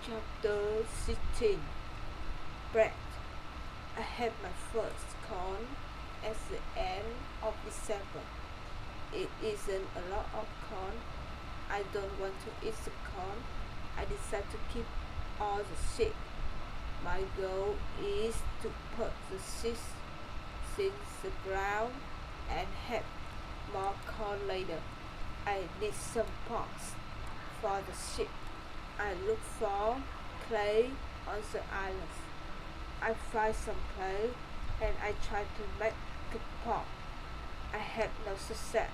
Chapter 16. Bread. I had my first corn at the end of December. It isn't a lot of corn. I don't want to eat the corn. I decided to keep all the seeds. My goal is to put the seeds in the ground and have more corn later. I need some pots for the seed. I look for clay on the island. I find some clay and I try to make a pot. I had no success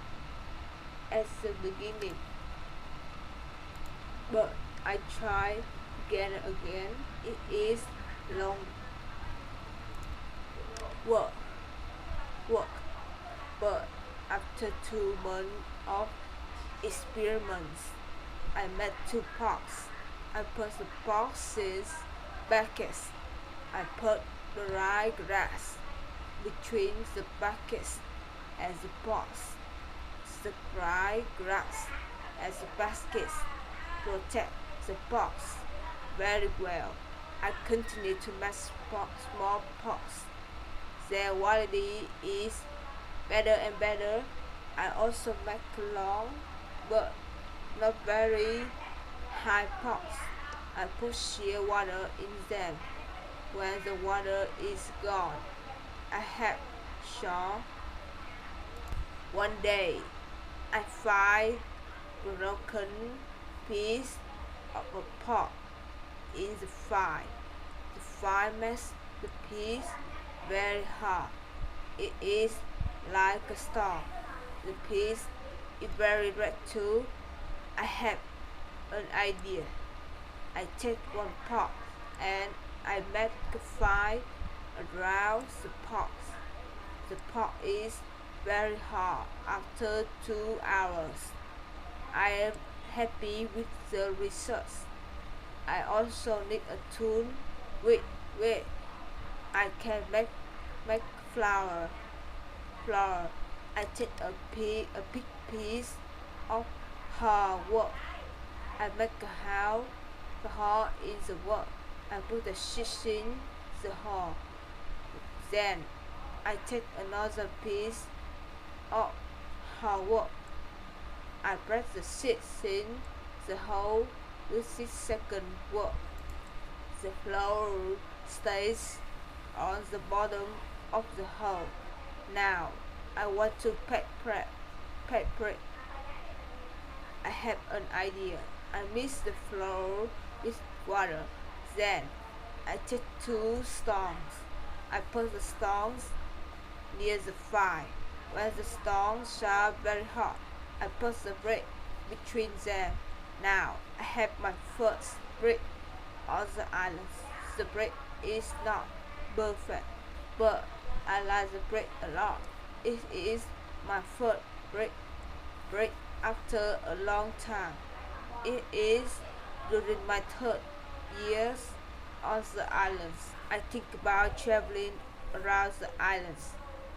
at the beginning, but I try again and again. It is long work, but after 2 months of experiments, I made 2 pots. I put the boxes buckets. I put the dry grass between the buckets and the pots. The dry grass and the baskets protect the pots very well. I continue to make small pots. Their quality is better and better. I also make long but not very high pots. I put sheer water in them. When the water is gone, I have shown. One day, I find broken piece of a pot in the fire. The fire makes the piece very hard. It is like a stone. The piece is very red too. I have an idea. I take one pot and I make a fire around the pot. The pot is very hot after 2 hours. I am happy with the results. I also need a tool with which I can make flour. I take a big piece of hard wood. I make a hole. The hole is the wood. I put the seeds in the hole. Then I take another piece of hard wood. I press the seeds in the hole with this second wood. The flour stays on the bottom of the hole. Now I want to bake bread. I have an idea. I mix the flour with water. Then I take 2 stones. I put the stones near the fire. When the stones are very hot, I put the bread between them. Now I have my first bread on the island. The bread is not perfect, but I like the bread a lot. It is my first bread after a long time. It is during my 3rd year on the islands. I think about traveling around the islands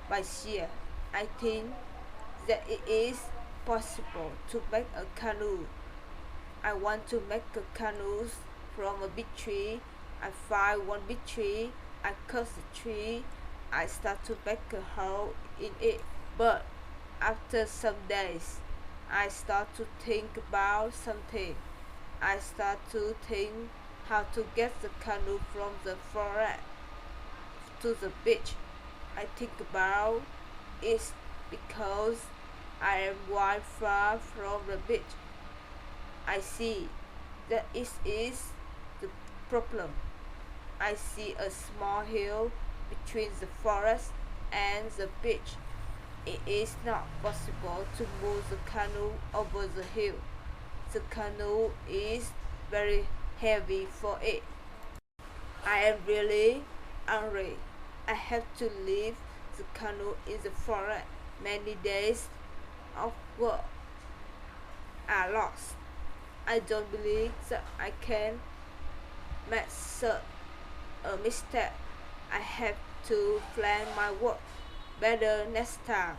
by sea. I think that it is possible to make a canoe. I want to make a canoe from a big tree. I find one big tree. I cut the tree. I start to make a hole in it. But after some days, I start to think about something. I start to think how to get the canoe from the forest to the beach. I think about it because I am quite far from the beach. I see that it is the problem. I see a small hill between the forest and the beach. It is not possible to move the canoe over the hill. The canoe is very heavy for it. I am really angry. I have to leave the canoe in the forest. Many days of work are lost. I don't believe that I can make such a mistake. I have to plan my work better next time.